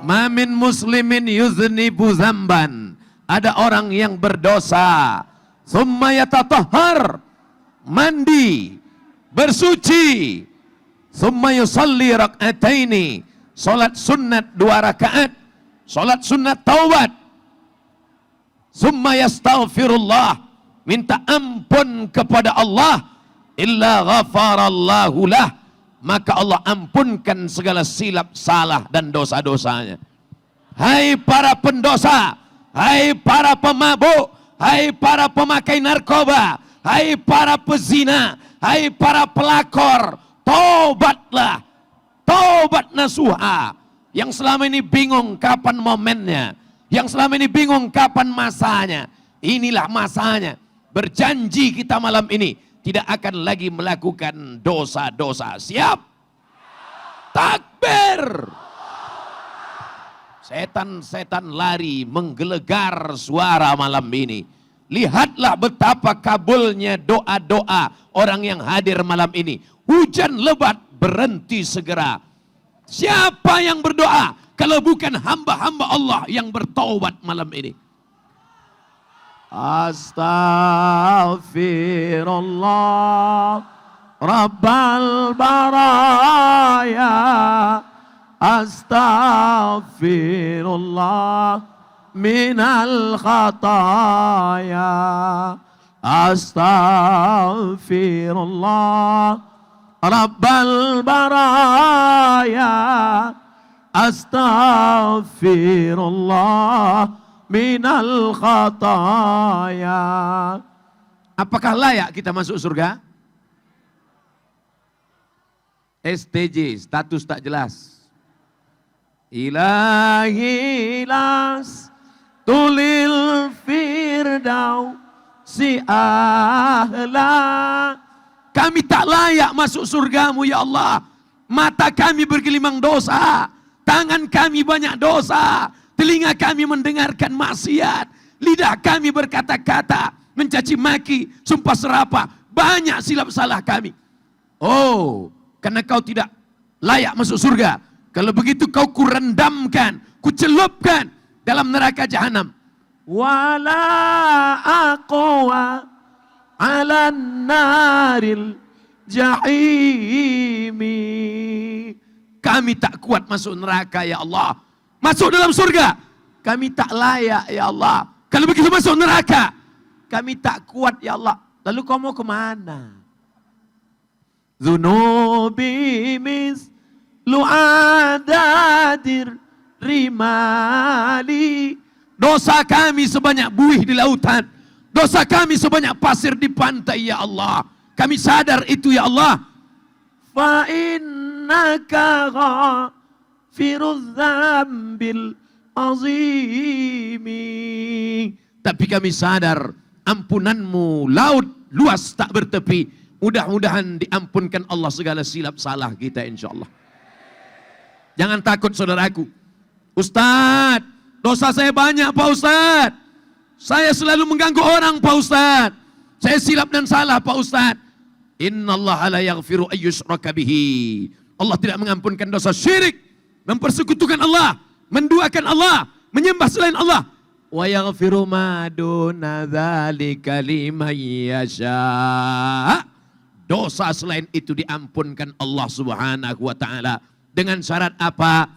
Ma min muslimin yuznibu zamban. Ada orang yang berdosa, summa yatatahhar, mandi, bersuci, summa yusalli rak'ataini, salat sunnat 2 rakaat, salat sunnat taubat, summa yastaghfirullah, minta ampun kepada Allah, illa ghafarallahu lah, maka Allah ampunkan segala silap salah dan dosa-dosanya. Hai para pendosa, hai para pemabuk, hai para pemakai narkoba, hai para pezina, hai para pelakor, tobatlah, tobat nasuha. Yang selama ini bingung kapan momennya, yang selama ini bingung kapan masanya, inilah masanya. Berjanji kita malam ini tidak akan lagi melakukan dosa-dosa. Siap? Takbir! Setan-setan lari menggelegar suara malam ini. Lihatlah betapa kabulnya doa-doa orang yang hadir malam ini. Hujan lebat berhenti segera. Siapa yang berdoa kalau bukan hamba-hamba Allah yang bertaubat malam ini? Astaghfirullah Rabbal baraya, astaghfirullah minal khataya, astaghfirullah Rabbal baraya, astaghfirullah minal khataya. Apakah layak kita masuk surga? STJ, status tak jelas. Ilahi las tulil firdaus si ahla. Kami tak layak masuk surgamu ya Allah. Mata kami bergelimang dosa, tangan kami banyak dosa, telinga kami mendengarkan maksiat, lidah kami berkata-kata, mencaci maki, sumpah serapah, banyak silap salah kami. Oh, karena kau tidak layak masuk surga. Kalau begitu kau kurendamkan, kucelupkan dalam neraka jahanam. Wala aqwa ala naril jahimi. Kami tak kuat masuk neraka ya Allah. Masuk dalam surga, kami tak layak ya Allah. Kalau begitu masuk neraka, kami tak kuat ya Allah. Lalu kau mau kemana? Zunubi mislu adadir rimali. Dosa kami sebanyak buih di lautan. Dosa kami sebanyak pasir di pantai ya Allah. Kami sadar itu ya Allah. Fa innaka ghafirudz dzambil azimi. Tapi kami sadar ampunanmu laut luas tak bertepi. Mudah-mudahan diampunkan Allah segala silap salah kita insya Allah. Jangan takut saudaraku. Ustadz, dosa saya banyak Pak Ustadz. Saya selalu mengganggu orang Pak Ustadz. Saya silap dan salah Pak Ustadz. Innallaha la yaghfiru ayyushraka bihi. Allah tidak mengampunkan dosa syirik, mempersekutukan Allah, menduakan Allah, menyembah selain Allah. Wa yaghfiru ma duna dzalika liman yasha. Dosa selain itu diampunkan Allah Subhanahu wa taala dengan syarat apa?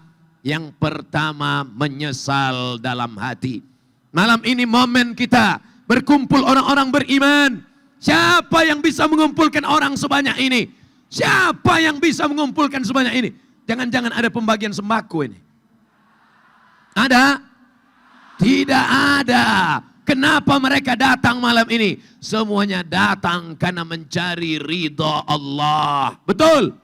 Yang pertama, menyesal dalam hati. Malam ini momen kita berkumpul orang-orang beriman. Siapa yang bisa mengumpulkan orang sebanyak ini? Siapa yang bisa mengumpulkan sebanyak ini? Jangan-jangan ada pembagian sembako ini. Ada? Tidak ada. Kenapa mereka datang malam ini? Semuanya datang karena mencari ridha Allah. Betul?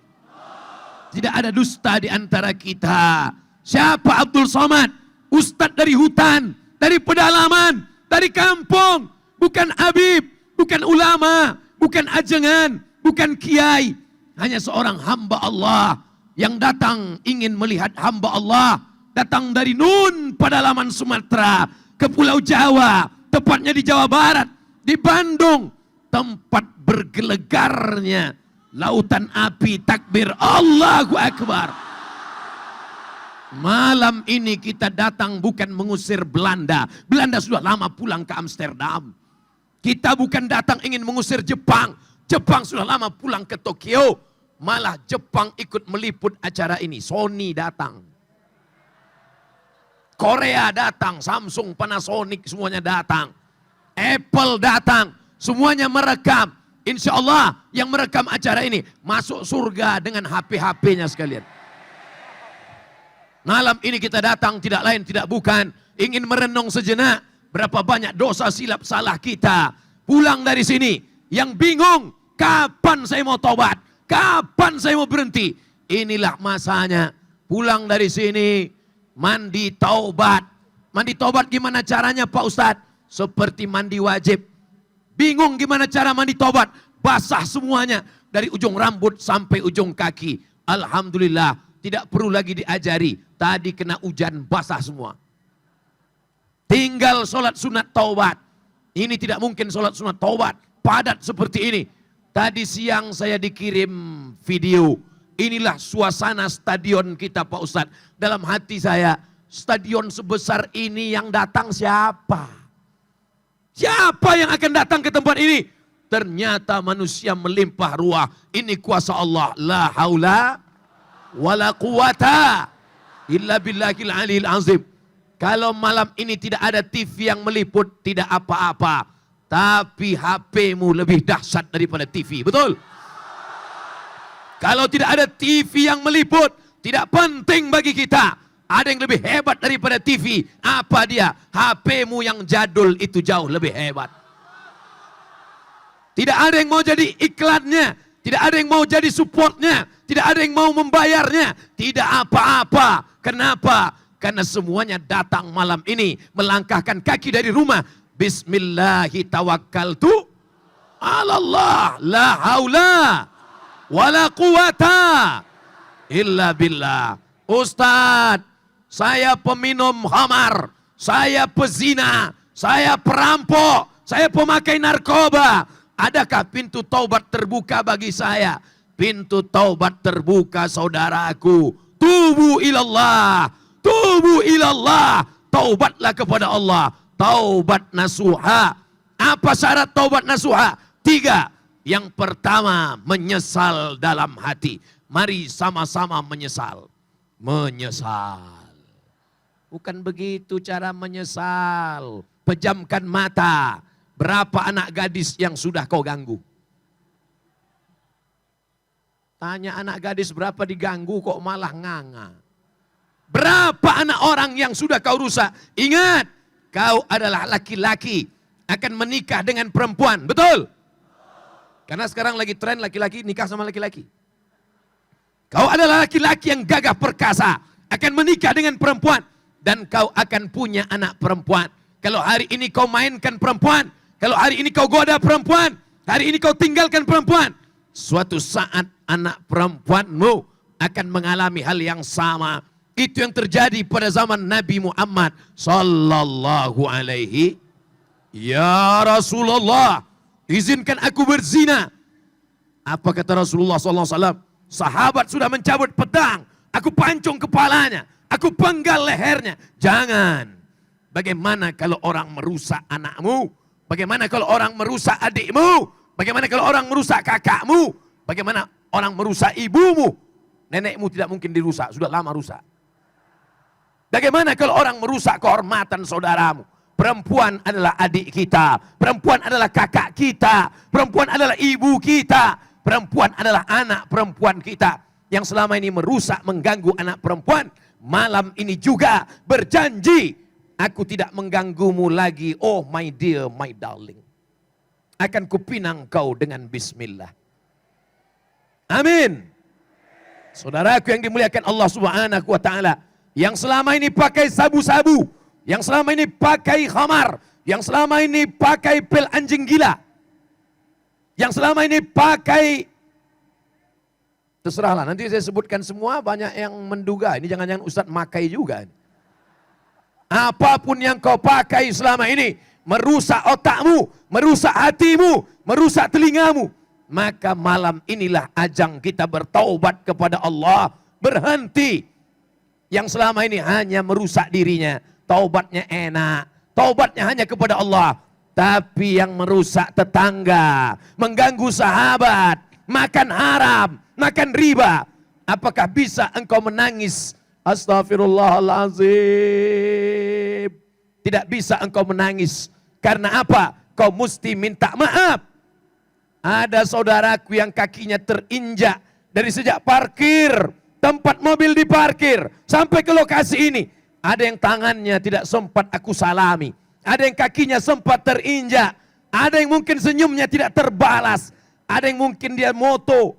Tidak ada dusta di antara kita. Siapa Abdul Somad? Ustadz dari hutan, dari pedalaman, dari kampung. Bukan Habib, bukan ulama, bukan ajengan, bukan kiai. Hanya seorang hamba Allah yang datang ingin melihat hamba Allah. Datang dari Nun, pedalaman Sumatera, ke Pulau Jawa, tepatnya di Jawa Barat, di Bandung, tempat bergelegarnya lautan api takbir Allahu Akbar. Malam ini kita datang bukan mengusir Belanda. Belanda sudah lama pulang ke Amsterdam. Kita bukan datang ingin mengusir Jepang. Jepang sudah lama pulang ke Tokyo. Malah Jepang ikut meliput acara ini. Sony datang. Korea datang. Samsung, Panasonic semuanya datang. Apple datang. Semuanya merekam. Insya Allah yang merekam acara ini masuk surga dengan HP-HP-nya sekalian. Malam ini kita datang tidak lain tidak bukan ingin merenung sejenak berapa banyak dosa silap salah kita. Pulang dari sini yang bingung kapan saya mau tobat, kapan saya mau berhenti. Inilah masanya. Pulang dari sini mandi taubat. Mandi taubat gimana caranya Pak Ustadz? Seperti mandi wajib. Bingung gimana cara mandi taubat? Basah semuanya dari ujung rambut sampai ujung kaki. Alhamdulillah tidak perlu lagi diajari. Tadi kena hujan basah semua. Tinggal sholat sunat taubat. Ini tidak mungkin sholat sunat taubat. Padat seperti ini. Tadi siang saya dikirim video. Inilah suasana stadion kita Pak Ustadz. Dalam hati saya, stadion sebesar ini yang datang siapa? Siapa yang akan datang ke tempat ini? Ternyata manusia melimpah ruah. Ini kuasa Allah. La haula wala quwata illa billahil aliyil azim. Kalau malam ini tidak ada TV yang meliput, tidak apa-apa. Tapi HP-mu lebih dahsyat daripada TV, betul? Kalau tidak ada TV yang meliput, tidak penting bagi kita. Ada yang lebih hebat daripada TV. Apa dia? HP-mu yang jadul itu jauh lebih hebat. Tidak ada yang mau jadi iklannya. Tidak ada yang mau jadi supportnya. Tidak ada yang mau membayarnya. Tidak apa-apa. Kenapa? Karena semuanya datang malam ini. Melangkahkan kaki dari rumah. Bismillahi tawakkaltu ala Allah. La haula wala quwata illa billah. Ustadz, saya peminum khamar. Saya pezina. Saya perampok. Saya pemakai narkoba. Adakah pintu taubat terbuka bagi saya? Pintu taubat terbuka saudaraku. Tubu ilallah. Tubu ilallah. Taubatlah kepada Allah. Taubat nasuha. Apa syarat taubat nasuha? 3. Yang pertama, menyesal dalam hati. Mari sama-sama menyesal. Menyesal. Bukan begitu cara menyesal. Pejamkan mata. Berapa anak gadis yang sudah kau ganggu? Tanya anak gadis berapa diganggu kok malah nganga. Berapa anak orang yang sudah kau rusak? Ingat, kau adalah laki-laki akan menikah dengan perempuan, betul? Karena sekarang lagi tren laki-laki nikah sama laki-laki. Kau adalah laki-laki yang gagah perkasa, akan menikah dengan perempuan. Dan kau akan punya anak perempuan. Kalau hari ini kau mainkan perempuan, kalau hari ini kau goda perempuan, hari ini kau tinggalkan perempuan, suatu saat anak perempuanmu akan mengalami hal yang sama. Itu yang terjadi pada zaman Nabi Muhammad sallallahu alaihi. Ya Rasulullah, izinkan aku berzina. Apa kata Rasulullah sallallahu alaihi wasallam? Sahabat sudah mencabut pedang, aku pancung kepalanya, aku penggal lehernya. Jangan. Bagaimana kalau orang merusak anakmu? Bagaimana kalau orang merusak adikmu? Bagaimana kalau orang merusak kakakmu? Bagaimana orang merusak ibumu? Nenekmu tidak mungkin dirusak, sudah lama rusak. Bagaimana kalau orang merusak kehormatan saudaramu? Perempuan adalah adik kita. Perempuan adalah kakak kita. Perempuan adalah ibu kita. Perempuan adalah anak perempuan kita. Yang selama ini merusak, mengganggu anak perempuan. Malam ini juga berjanji. Aku tidak mengganggumu lagi. Oh my dear, my darling. Akan kupinang kau dengan bismillah. Amin. Saudaraku yang dimuliakan Allah subhanahu wa ta'ala. Yang selama ini pakai sabu-sabu. Yang selama ini pakai khamar. Yang selama ini pakai pil anjing gila. Yang selama ini pakai... Terserahlah, nanti saya sebutkan semua, banyak yang menduga. Ini jangan-jangan Ustadz makai juga. Apapun yang kau pakai selama ini, merusak otakmu, merusak hatimu, merusak telingamu. Maka malam inilah ajang kita bertaubat kepada Allah. Berhenti. yang selama ini hanya merusak dirinya. Taubatnya enak, taubatnya hanya kepada Allah. Tapi yang merusak tetangga, mengganggu sahabat, makan haram, makan riba. Apakah bisa engkau menangis? Astaghfirullahaladzim. Tidak bisa engkau menangis. Karena apa? Kau mesti minta maaf. Ada saudaraku yang kakinya terinjak dari sejak parkir, tempat mobil diparkir, sampai ke lokasi ini. Ada yang tangannya tidak sempat aku salami. Ada yang kakinya sempat terinjak. Ada yang mungkin senyumnya tidak terbalas. Ada yang mungkin dia moto.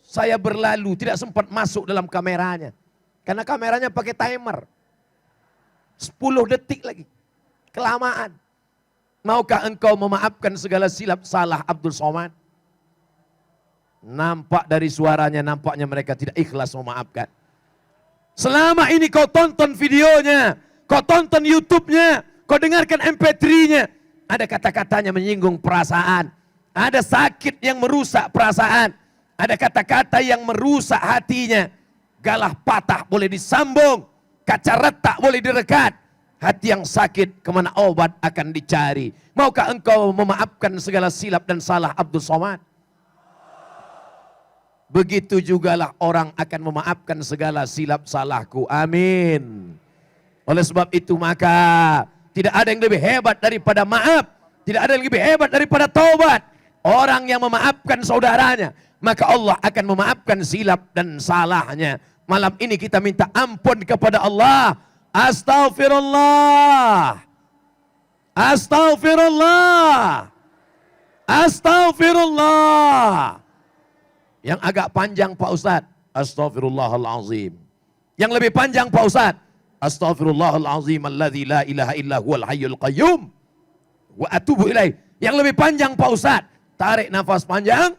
Saya berlalu tidak sempat masuk dalam kameranya. Karena kameranya pakai timer. 10 detik lagi. Kelamaan. Maukah engkau memaafkan segala silap salah Abdul Somad? Nampak dari suaranya, nampaknya mereka tidak ikhlas memaafkan. Selama ini kau tonton videonya, kau tonton YouTube-nya, kau dengarkan MP3-nya. Ada kata-katanya menyinggung perasaan. Ada sakit yang merusak perasaan. Ada kata-kata yang merusak hatinya. Galah patah boleh disambung. Kaca retak boleh direkat. Hati yang sakit kemana obat akan dicari. Maukah engkau memaafkan segala silap dan salah Abdul Somad? Begitu jugalah orang akan memaafkan segala silap salahku. Amin. Oleh sebab itu maka tidak ada yang lebih hebat daripada maaf. Tidak ada yang lebih hebat daripada taubat. Orang yang memaafkan saudaranya, maka Allah akan memaafkan silap dan salahnya. Malam ini kita minta ampun kepada Allah. Astaghfirullah. Astaghfirullah. Astaghfirullah. Yang agak panjang Pak Ustadz, astaghfirullahalazim. Yang lebih panjang Pak Ustadz, astaghfirullahalazim alladzi la ilaha illa huwal hayyul qayyum wa atubu ilaih. Yang lebih panjang Pak Ustadz, tarik nafas panjang.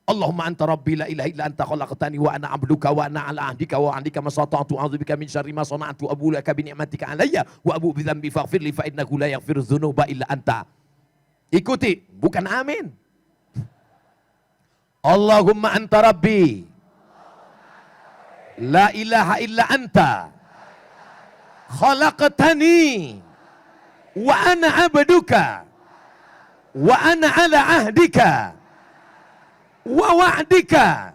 Allahumma anta rabbi la ilaha illa anta khalaqtani wa ana abduka wa ana ala ahdika wa ahdika ma sata'tu a'udzubika min syarri ma sana'tu abu laka bi ni'matika alayya wa abu bi dzambi faghfir li fa innahu la yaghfiru dzunuba illa anta. Ikuti, bukan amin. Allahumma anta rabbi la ilaha illa anta khalaqtani wa ana abduka wa ana ala ahdika wa wa'dika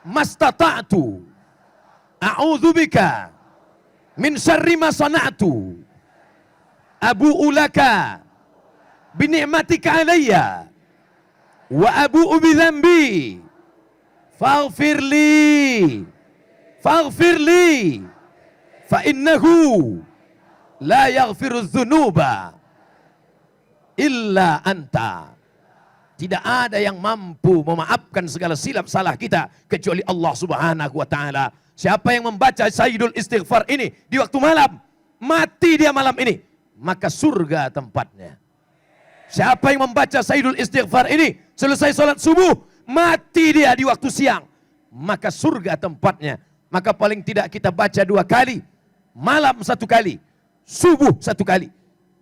mastata'tu a'udzubika min syarri ma sana'tu abu'u laka bi ni'matika alayya wa abu'u bi dzambi faghfirli fa innahu la yaghfiru dzunuba illa anta. Tidak ada yang mampu memaafkan segala silap salah kita kecuali Allah Subhanahu wa taala. Siapa yang membaca Sayyidul Istighfar ini di waktu malam, mati dia malam ini, maka surga tempatnya. Siapa yang membaca Sayyidul Istighfar ini selesai sholat subuh, mati dia di waktu siang, maka surga tempatnya. Maka paling tidak kita baca 2 kali, malam 1 kali, subuh 1 kali.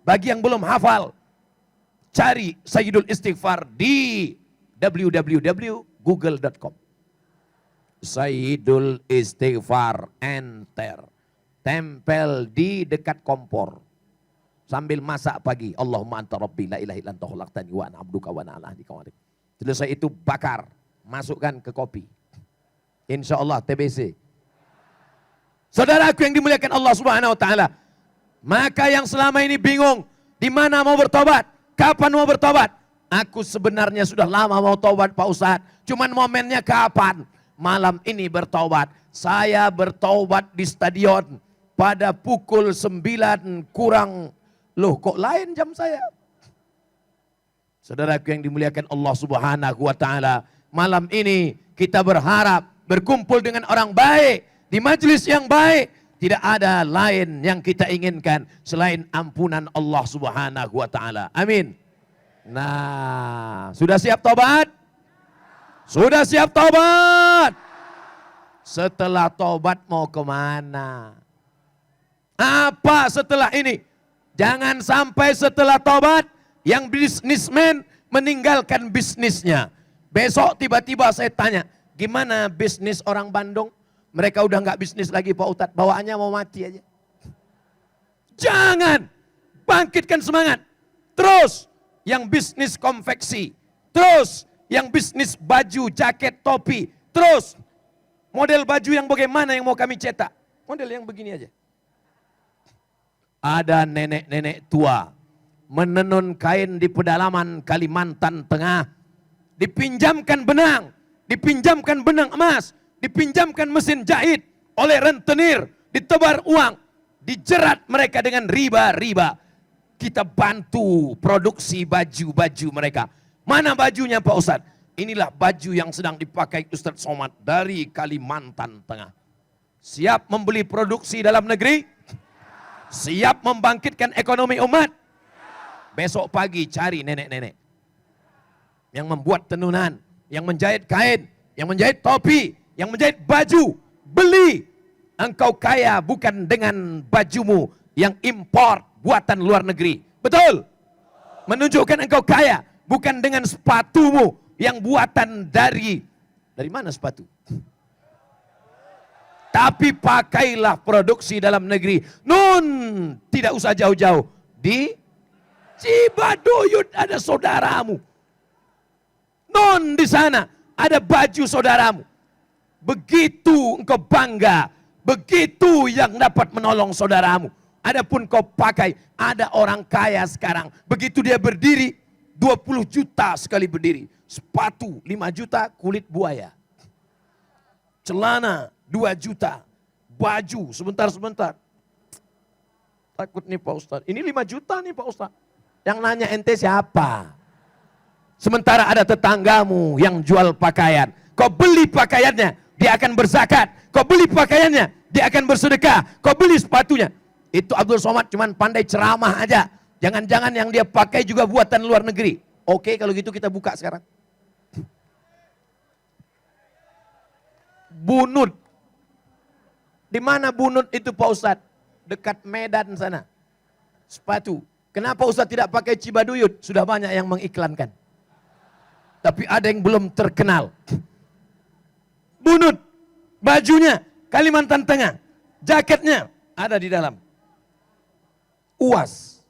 Bagi yang belum hafal, cari Sayyidul Istighfar di www.google.com. Sayyidul Istighfar, enter. Tempel di dekat kompor. Sambil masak pagi. Allahumma anta rabbi la ilaha illa anta khalaqtani wa ana abduka wa ana ala ahdika wa wa'dika. Selesai itu bakar. Masukkan ke kopi. Insya Allah TBC. Saudaraku yang dimuliakan Allah Subhanahu wa taala. Maka yang selama ini bingung. Di mana mau bertobat? Kapan mau bertobat? Aku sebenarnya sudah lama mau tobat Pak Ustadz. Cuman momennya kapan? Malam ini bertobat. Saya bertobat di stadion pada pukul 9 kurang. Loh kok lain jam saya? Saudaraku yang dimuliakan Allah Subhanahu wa taala. Malam ini kita berharap berkumpul dengan orang baik. Di majelis yang baik. Tidak ada lain yang kita inginkan selain ampunan Allah Subhanahu wa taala. Amin. Nah, sudah siap tobat? Sudah siap tobat? Setelah tobat mau kemana? Apa setelah ini? Jangan sampai setelah tobat yang bisnismen meninggalkan bisnisnya. Besok tiba-tiba saya tanya, gimana bisnis orang Bandung? Mereka udah nggak bisnis lagi Pak Ustadz, bawaannya mau mati aja. Jangan, bangkitkan semangat. Terus yang bisnis konveksi, terus yang bisnis baju, jaket, topi, terus model baju yang bagaimana yang mau kami cetak? Model yang begini aja. Ada nenek-nenek tua menenun kain di pedalaman Kalimantan Tengah, dipinjamkan benang, dipinjamkan benang emas, dipinjamkan mesin jahit oleh rentenir, ditebar uang, dijerat mereka dengan riba-riba. Kita bantu produksi baju-baju mereka. Mana bajunya Pak Ustadz? Inilah baju yang sedang dipakai Ustadz Somad dari Kalimantan Tengah. Siap membeli produksi dalam negeri? Siap membangkitkan ekonomi umat? Besok pagi cari nenek-nenek yang membuat tenunan, yang menjahit kain, yang menjahit topi, yang menjahit baju. Beli. Engkau kaya bukan dengan bajumu yang import buatan luar negeri. Betul? Menunjukkan engkau kaya bukan dengan sepatumu yang buatan dari mana sepatu? Tapi pakailah produksi dalam negeri. Nun, tidak usah jauh-jauh. Di Cibaduyut ada saudaramu. Nun, di sana ada baju saudaramu. Begitu engkau bangga, begitu yang dapat menolong saudaramu. Adapun kau pakai, ada orang kaya sekarang, begitu dia berdiri, 20 juta sekali berdiri. Sepatu 5 juta, kulit buaya. Celana 2 juta. Baju sebentar-sebentar. Takut nih Pak Ustadz. Ini 5 juta nih Pak Ustadz. Yang nanya ente siapa? Sementara ada tetanggamu yang jual pakaian. Kau beli pakaiannya, dia akan berzakat. Kau beli pakaiannya, dia akan bersedekah. Kau beli sepatunya. Itu Abdul Somad cuman pandai ceramah aja. Jangan-jangan yang dia pakai juga buatan luar negeri. Oke, kalau gitu kita buka sekarang. Bunut. Di mana bunut itu Pak Ustadz? Dekat Medan sana. Sepatu. Kenapa Ustadz tidak pakai Cibaduyut? Sudah banyak yang mengiklankan. Tapi ada yang belum terkenal. Bunut. Bajunya Kalimantan Tengah. Jaketnya ada di dalam. UAS.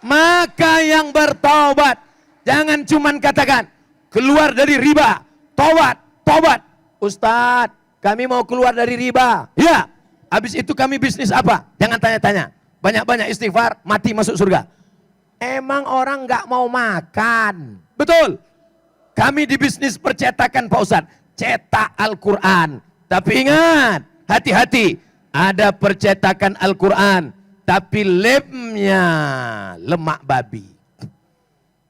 Maka yang bertaubat, jangan cuman katakan keluar dari riba, tobat. Ustadz, kami mau keluar dari riba. Ya, habis itu kami bisnis apa? Jangan tanya-tanya. Banyak-banyak istighfar, mati masuk surga. Emang orang nggak mau makan? Betul. Kami di bisnis percetakan Pak Ustadz, cetak Al-Quran. Tapi ingat, hati-hati, ada percetakan Al-Quran, tapi lemnya lemak babi.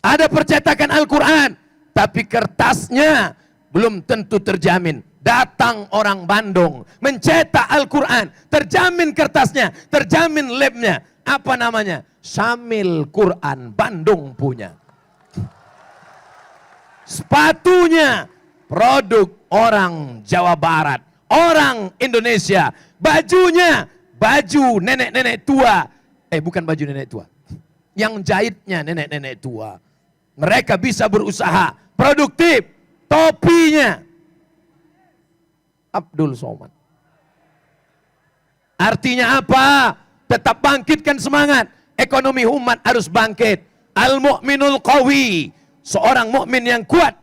Ada percetakan Al-Quran, tapi kertasnya belum tentu terjamin. Datang orang Bandung, mencetak Al-Quran, terjamin kertasnya, terjamin lemnya. Apa namanya? Syamil Quran, Bandung punya. Sepatunya produk orang Jawa Barat, orang Indonesia. Bajunya baju nenek-nenek tua. Bukan baju nenek tua. Yang jahitnya nenek-nenek tua. Mereka bisa berusaha produktif. Topinya Abdul Somad. Artinya apa? Tetap bangkitkan semangat. Ekonomi umat harus bangkit. Al-mu'minul qawi. Seorang mukmin yang kuat.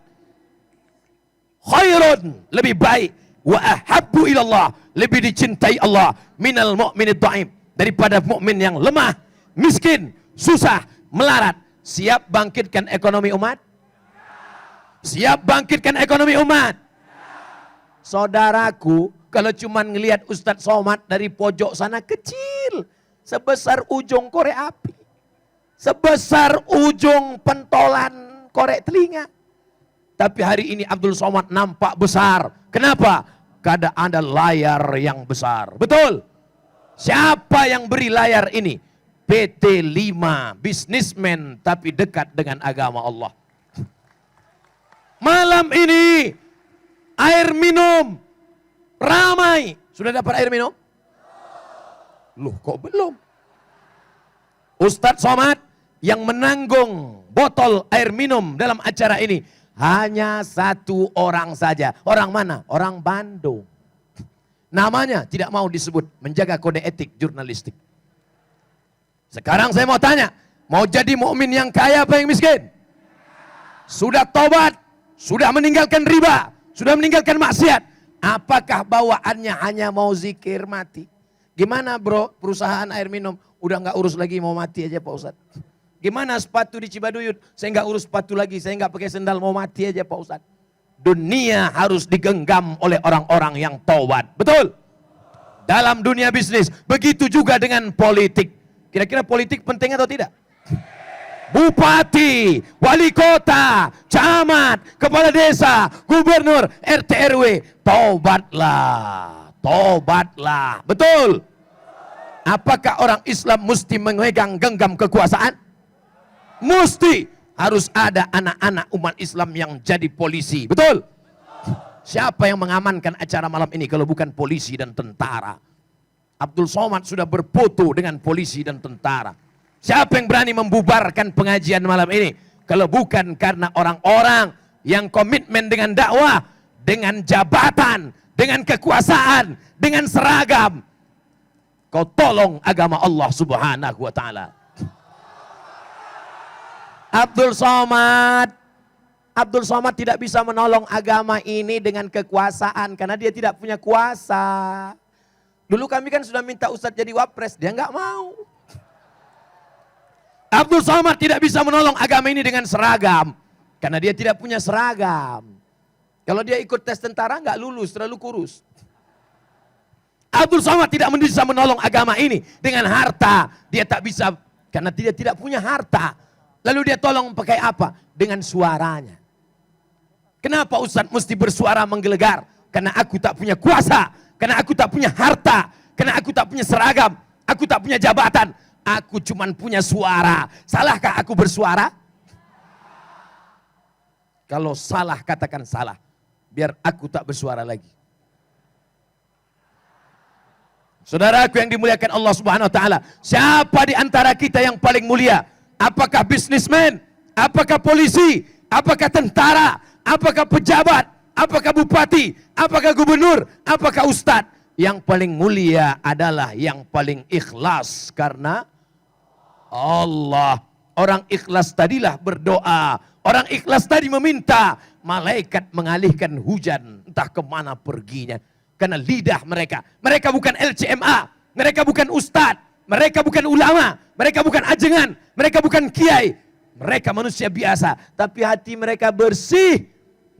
Khairun, lebih baik. Wa ahabbu ilallah, lebih dicintai Allah. Minal mu'minid dha'im, daripada mukmin yang lemah, miskin, susah, melarat. Siap bangkitkan ekonomi umat? Siap bangkitkan ekonomi umat? Saudaraku, kalau cuman ngelihat Ustadz Somad dari pojok sana kecil, sebesar ujung korek api, sebesar ujung pentolan korek telinga. Tapi hari ini Abdul Somad nampak besar. Kenapa? Karena ada layar yang besar. Betul? Siapa yang beri layar ini? PT 5, bisnismen tapi dekat dengan agama Allah. Malam ini air minum ramai. Sudah dapat air minum? Loh, kok belum? Ustadz Somad yang menanggung botol air minum dalam acara ini Hanya satu orang saja. Orang mana? Orang Bandung. Namanya tidak mau disebut, menjaga kode etik jurnalistik. Sekarang saya mau tanya, mau jadi mukmin yang kaya apa yang miskin? Sudah tobat, sudah meninggalkan riba, sudah meninggalkan maksiat. Apakah bawaannya hanya mau zikir mati? Gimana bro, perusahaan air minum, udah nggak urus lagi, mau mati aja Pak Ustadz. Gimana sepatu di Cibaduyut, saya nggak urus sepatu lagi, saya nggak pakai sendal, mau mati aja Pak Ustadz. Dunia harus digenggam oleh orang-orang yang taubat. Betul? Dalam dunia bisnis, begitu juga dengan politik. Kira-kira politik penting atau tidak? Bupati, wali kota, camat, kepala desa, gubernur, RT RW, taubatlah, taubatlah. Betul? Apakah orang Islam mesti memegang genggam kekuasaan? Mesti. Harus ada anak-anak umat Islam yang jadi polisi. Betul? Siapa yang mengamankan acara malam ini kalau bukan polisi dan tentara? Abdul Somad sudah berfoto dengan polisi dan tentara. Siapa yang berani membubarkan pengajian malam ini kalau bukan karena orang-orang yang komitmen dengan dakwah, dengan jabatan, dengan kekuasaan, dengan seragam. Kau tolong agama Allah Subhanahu wa taala. Abdul Somad tidak bisa menolong agama ini dengan kekuasaan karena dia tidak punya kuasa. Dulu kami kan sudah minta Ustadz jadi wapres, dia nggak mau. Abdul Somad tidak bisa menolong agama ini dengan seragam karena dia tidak punya seragam. Kalau dia ikut tes tentara nggak lulus, terlalu kurus. Abdul Somad tidak bisa menolong agama ini dengan harta, dia tak bisa karena dia tidak punya harta. Lalu dia tolong pakai apa? Dengan suaranya. Kenapa Ustadz mesti bersuara menggelegar? Karena aku tak punya kuasa, karena aku tak punya harta, karena aku tak punya seragam, aku tak punya jabatan, aku cuman punya suara. Salahkah aku bersuara? Kalau salah katakan salah, biar aku tak bersuara lagi. Saudaraku yang dimuliakan Allah Subhanahu wa taala, siapa di antara kita yang paling mulia? Apakah bisnismen? Apakah polisi? Apakah tentara? Apakah pejabat? Apakah bupati? Apakah gubernur? Apakah ustadz? Yang paling mulia adalah yang paling ikhlas karena Allah. Orang ikhlas tadilah berdoa. Orang ikhlas tadi meminta. Malaikat mengalihkan hujan. Entah kemana perginya. Karena lidah mereka. Mereka bukan LCMA. Mereka bukan ustadz. Mereka bukan ulama. Mereka bukan ajengan. Mereka bukan kiai. Mereka manusia biasa. Tapi hati mereka bersih.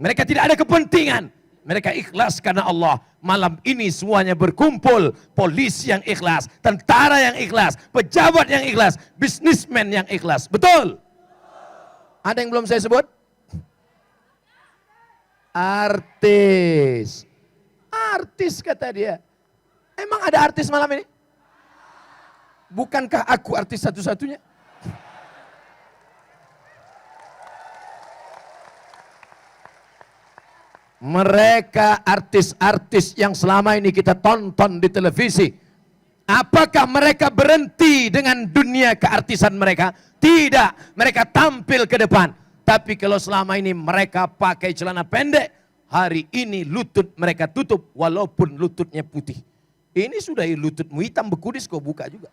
Mereka tidak ada kepentingan. Mereka ikhlas karena Allah. Malam ini semuanya berkumpul. Polisi yang ikhlas. Tentara yang ikhlas. Pejabat yang ikhlas. Bisnismen yang ikhlas. Betul? Ada yang belum saya sebut? Artis. Artis kata dia. Emang ada artis malam ini? Bukankah aku artis satu-satunya? Mereka artis-artis yang selama ini kita tonton di televisi. Apakah mereka berhenti dengan dunia keartisan mereka? Tidak, mereka tampil ke depan. Tapi kalau selama ini mereka pakai celana pendek, hari ini lutut mereka tutup walaupun lututnya putih. Ini sudah lututmu hitam bekudis kau buka juga.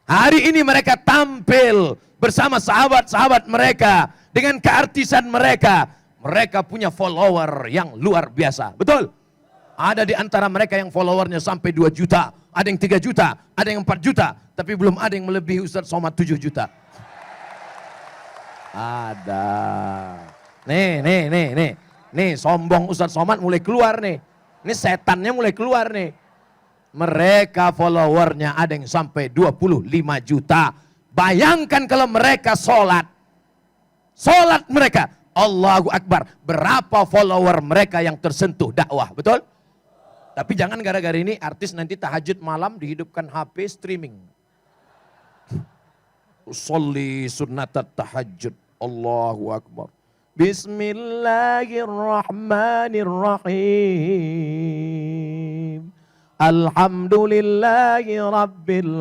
Hari ini mereka tampil bersama sahabat-sahabat mereka dengan keartisan mereka. Mereka punya follower yang luar biasa. Betul? Ada di antara mereka yang followernya sampai 2 juta. Ada yang 3 juta, ada yang 4 juta. Tapi belum ada yang melebihi Ustadz Somad 7 juta. Ada. Nih sombong Ustadz Somad mulai keluar nih. Ini setannya mulai keluar nih. Mereka followernya ada yang sampai 25 juta. Bayangkan kalau mereka sholat. Sholat mereka. Allahu Akbar. Berapa follower mereka yang tersentuh dakwah. Betul? Tapi jangan gara-gara ini artis nanti tahajud malam dihidupkan HP streaming. Usolli sunnatat tahajud. Allahu Akbar. Bismillahirrahmanirrahim. Alhamdulillahi Rabbil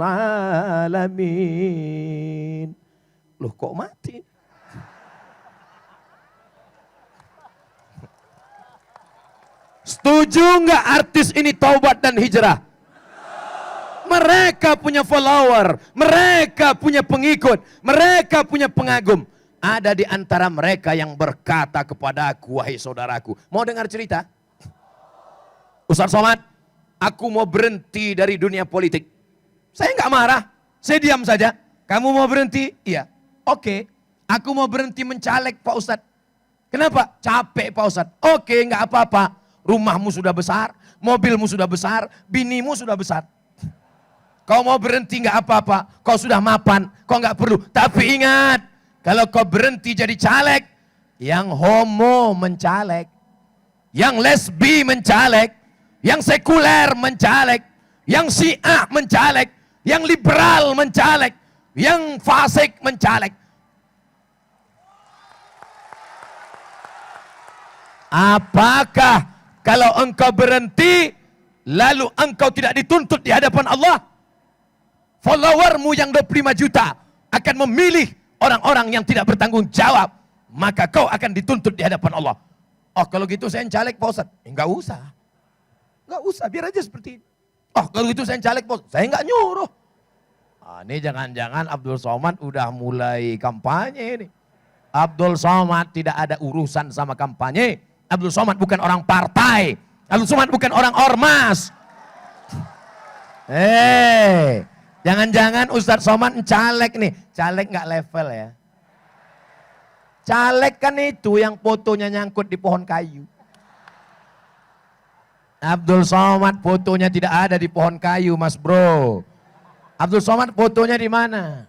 Alamin. Loh kok mati? Setuju nggak artis ini taubat dan hijrah? Mereka punya follower, mereka punya pengikut, mereka punya pengagum. Ada di antara mereka yang berkata kepadaku, wahai saudaraku, mau dengar cerita? Ustaz Somad, aku mau berhenti dari dunia politik. Saya nggak marah, saya diam saja. Kamu mau berhenti? Iya. Oke, aku mau berhenti mencaleg Pak Ustadz. Kenapa? Capek Pak Ustadz. Oke, nggak apa-apa. Rumahmu sudah besar, mobilmu sudah besar, binimu sudah besar. Kau mau berhenti nggak apa-apa. Kau sudah mapan, kau nggak perlu. Tapi ingat, kalau kau berhenti jadi caleg, yang homo mencaleg, yang lesbi mencaleg, yang sekuler mencaleg, yang syiah mencaleg, yang liberal mencaleg, yang fasik mencaleg. Apakah kalau engkau berhenti, lalu engkau tidak dituntut di hadapan Allah? Followermu yang 25 juta akan memilih orang-orang yang tidak bertanggung jawab. Maka kau akan dituntut di hadapan Allah. Oh kalau gitu saya caleg Pak Ustadz. Enggak usah. Enggak usah, biar aja seperti ini. Oh kalau gitu saya caleg Pak Ustadz. Saya enggak nyuruh. Ini jangan-jangan Abdul Somad udah mulai kampanye ini. Abdul Somad tidak ada urusan sama kampanye. Abdul Somad bukan orang partai. Abdul Somad bukan orang ormas. Jangan-jangan Ustadz Somad caleg nih. Caleg nggak level ya. Caleg kan itu yang fotonya nyangkut di pohon kayu. Abdul Somad fotonya tidak ada di pohon kayu, Mas Bro. Abdul Somad fotonya di mana?